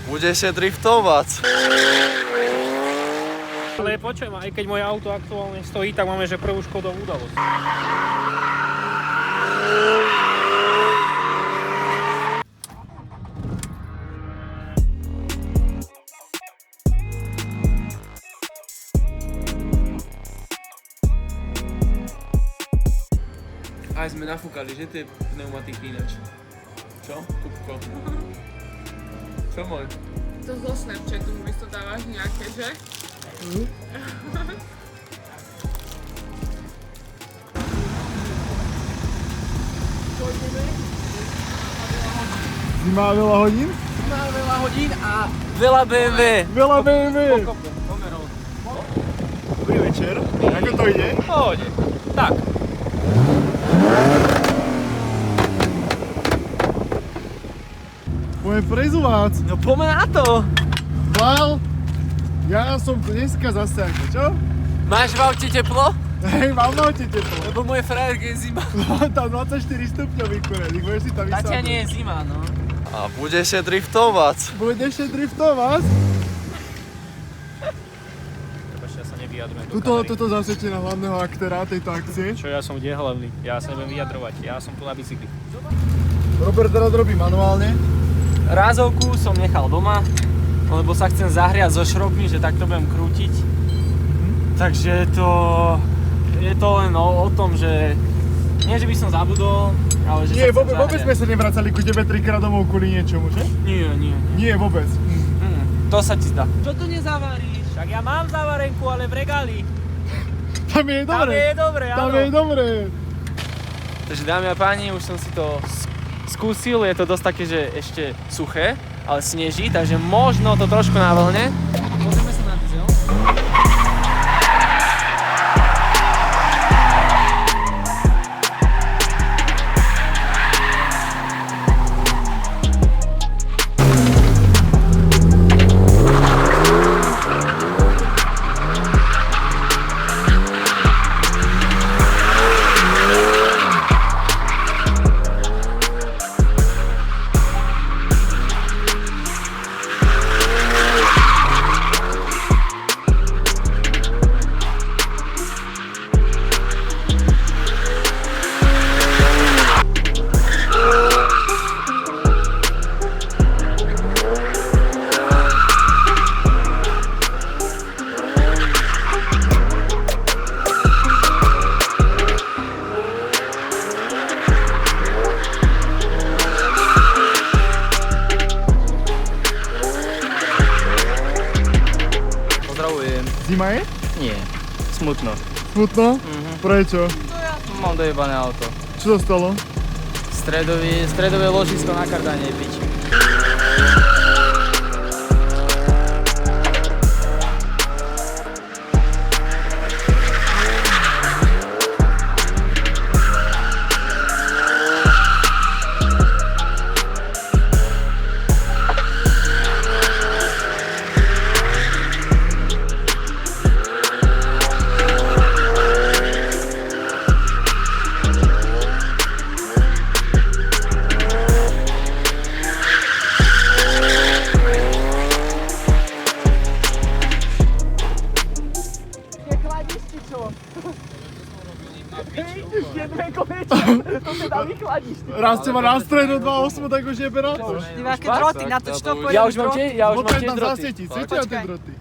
Budeš driftovať. Ale počujem, aj keď moje auto aktuálne stojí, tak máme, že prvú škodovú udalosť. Aj sme nafúkali, že tie pneumatiky ináč. Čo? Kupko. Čo môj? To zo Snapchatu mi to dávaš nejaké, že? Zima veľa hodín? Má veľa hodín a veľa BMW. Veľa BMW. Pomerov. Dobrý večer. Ako to ide? Pohode. Tak. Poďme prezúvať. No poďme na to. Val, ja som tu dneska zase ako, čo? Máš v aute teplo? Hej, mám na aute teplo. Lebo moje frajerke je zima. No, tam 24 stupňov vykurených, budeš si tam Tatia vysadnúť. nie je zima, no. A budeš driftovať. Budeš driftovať? Prepačte, ja sa nevyjadrujem do Toto zasviete na hlavného aktéra tejto akcie. Čo ja som kde hlavný? Ja sa nebudem vyjadrovať, ja som tu na bicykli. Robert teraz robí manuálne. Rázovku som nechal doma, lebo sa chcem zahriať so šrobmi, že takto budem krútiť. Takže je to len o tom, že nie, že by som zabudol, ale že Nie, sa chcem vôbec zahrať. sme sa nevracali ku tebe 3-krát domov kvôli niečomu, že? Nie. Nie, vôbec. To sa ti zdá. Čo to nezavaríš? Však ja mám zavarenku, ale v regáli. Tam je Tam dobre. je dobre, áno. Tam je dobre. Takže dámy a páni, už som si to skúsil, je to dosť také, že ešte suché, ale sneží, takže možno to trošku na vlne. Pozrieme sa na diesel. Pozdravujem. Zima je? Nie, smutno. Smutno? Prečo? Mám dojebané auto. Čo sa stalo? Stredové ložisko na kardane, piči. Raz ste ma na stredu 2.8, tak už jebe na to. Ty máš aké droty, na to čo Ja už mám tiež Potrebujem tam droty. zasvietiť, svietia tie Počkaj. droty.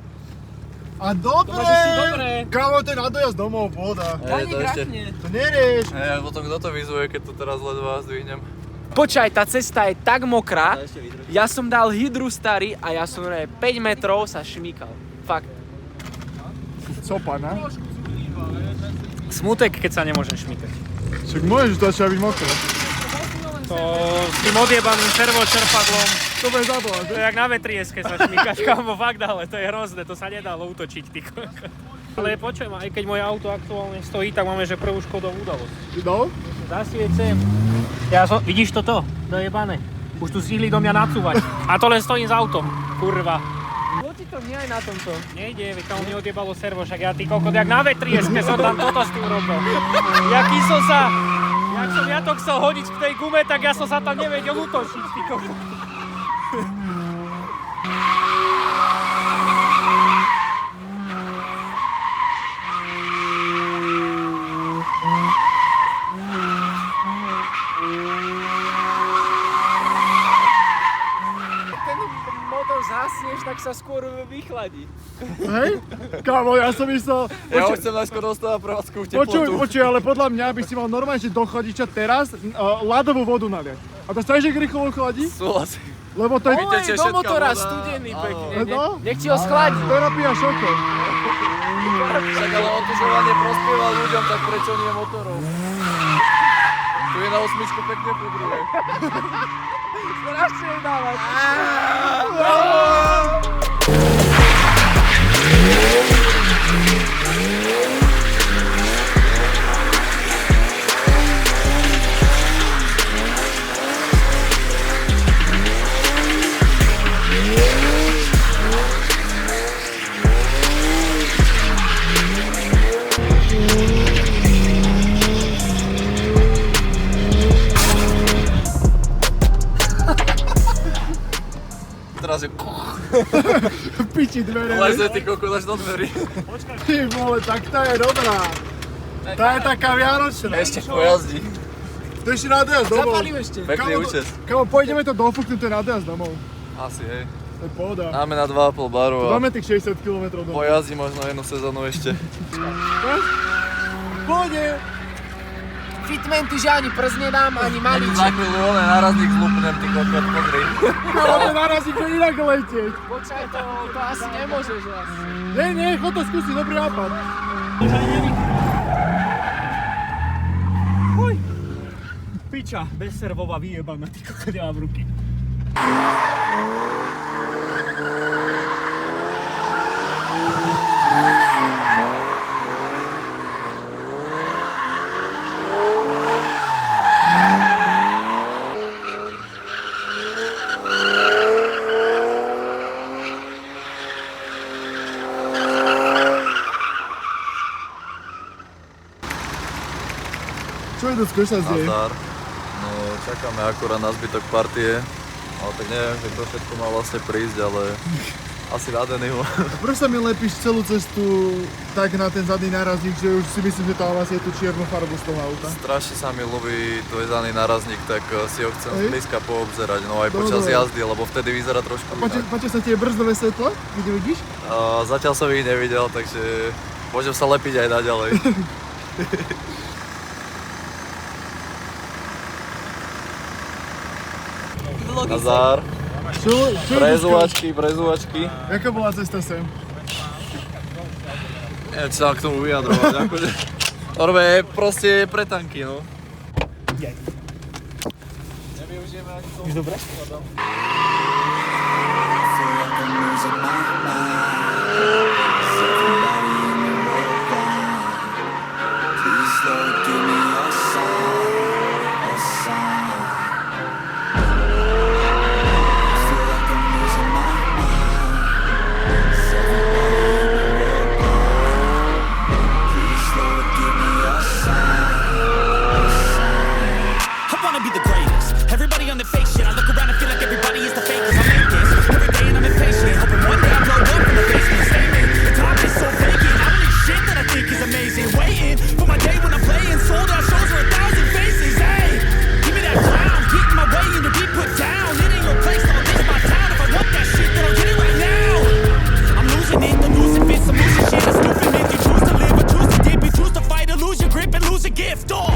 A dobre! máš ešte dobre. Kámo, to je na dojazd domov, pohoda. Pani to ešte. grakne. To nerieš. Potom kto to vyzuje, keď to teraz ledva zdvihnem? Počkaj, tá cesta je tak mokrá, ja som dal hydru starý a ja som 5 metrov sa šmýkal. Fakt. Sopa, na? Smutek, keď sa nemôžem šmykať. Však môžeš, to začína byť mokré. To s tým odjebaným servočerpadlom. To bude zabovať, To je jak na vetrieske sa šmykaš, kámo, fakt, ale to je hrozné, to sa nedalo útočiť, ty kokos. Ale počujem, aj keď moje auto aktuálne stojí, tak máme, že prvú škodovú udalosť. No? Zasviecem. Vidíš toto? Dojebané. Už tu stihli do mňa nacúvať. A to len stojím s autom, kurva. Ti to nie aj na tomto. Nejde, veď tam mi odjebalo servo, však ja ty kokot, jak na vetrieske som tam toto s tým robil. Jak som ja to chcel hodiť k tej gume, tak ja som sa tam nevedel utočiť, ty kokot. nasneš, tak sa skôr vychladí. Hej? Kámo, ja som myslel... Ja ho chcem najskôr dostať na prevádzku v teplotu. Počuj, ale podľa mňa by si mal normálne, že do chladíča teraz ľadovú vodu naliať. A to sa že rýchlo ochladí? Súhlasím. Lebo to je... Vyteče Do všetká motora voda. studený Áno. pekne. No. Nech ti ho schladí. Terapia šokov. Však ale otužovanie prospieva ľuďom, tak prečo nie motorov? Tu je na osmičku pekne pudruje. Strašne dávať. Teraz je... Piči dvere. Leze ty kokos až do dverí. Ty vole, tak tá je dobrá. Tá je taká vianočná. Ešte pojazdí. To ešte na dojazd domov. Zapalím ešte. Pekný účes. Kamo, pôjdeme to dofúknuť, to je na dojazd domov. Asi, hej. To je pohoda. Dáme na 2,5 baru a Dáme tých 60 km domov. pojazdí možno jednu sezónu ešte. Pôjde. Fitmenty, že ani prst nedám, ani maliček. Za chvíľu oné nárazník zlúpnem, ty kokot, pozri. Kámo, to naraz ide inak letieť. Počkaj, to asi nemôžeš asi. Nie, chod to skúsiť, dobrý nápad. Piča, bezservová vyjebaná, ty kokot, ja mám ruky. Čo je to skôr sa zdeje? Nazdar. No, čakáme akurát na zbytok partie. Ale tak neviem, že kto všetko má vlastne prísť, ale asi radený ho. Prečo sa mi lepíš celú cestu tak na ten zadný nárazník, že už si myslím, že tam vlastne je tú čiernu farbu z toho auta? Strašne sa mi ľúbi dvojzaný nárazník, tak si ho chcem Hej. zblízka poobzerať, no aj Dobre. počas jazdy, lebo vtedy vyzerá trošku inak. Páčia sa tie brzdové svetla, kde vidíš? Zatiaľ som ich nevidel, takže môžem sa lepiť aj naďalej. Nazdar. Čo je Prezúvačky. Jaká bola cesta sem? Neviem, čo sa k tomu vyjadrovať, akože... Orbe je proste pre tanky, no. Nevyužijeme ani to. Dobre? I wanna be the greatest. Everybody on the fake shit. I look around and feel like everybody is the fakest. I make this every day and I'm impatient. Hoping one day I blow up from the basement. Statement, the top is so vacant. I don't need shit that I think is amazing. Waiting for my day when I'm playing sold out shows for 1,000 faces. Hey, give me that crown, get in my way and to be put down. It ain't your place, no, this my town. If I want that shit, then I'll get it right now. I'm losing it, I'm losing bits, I'm losing shit. I'm stupid if you choose to live or choose to dip. You choose to fight or lose your grip and lose a gift. Oh.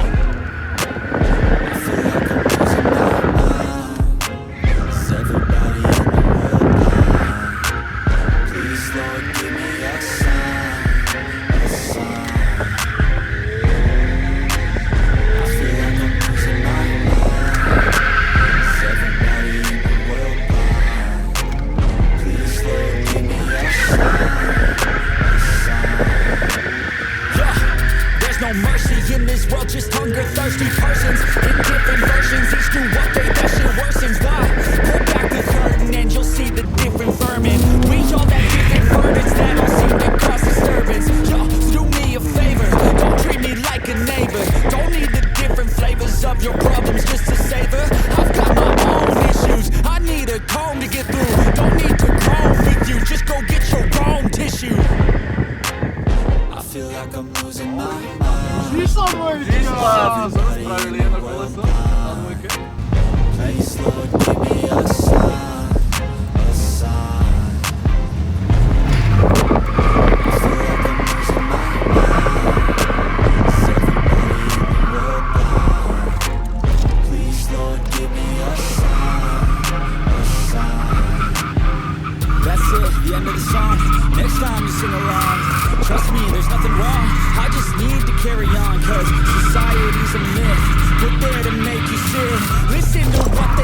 end of the song. Next time you sing along, trust me, there's nothing wrong. I just need to carry on, cause society's a myth, put there to make you sit. Listen to what they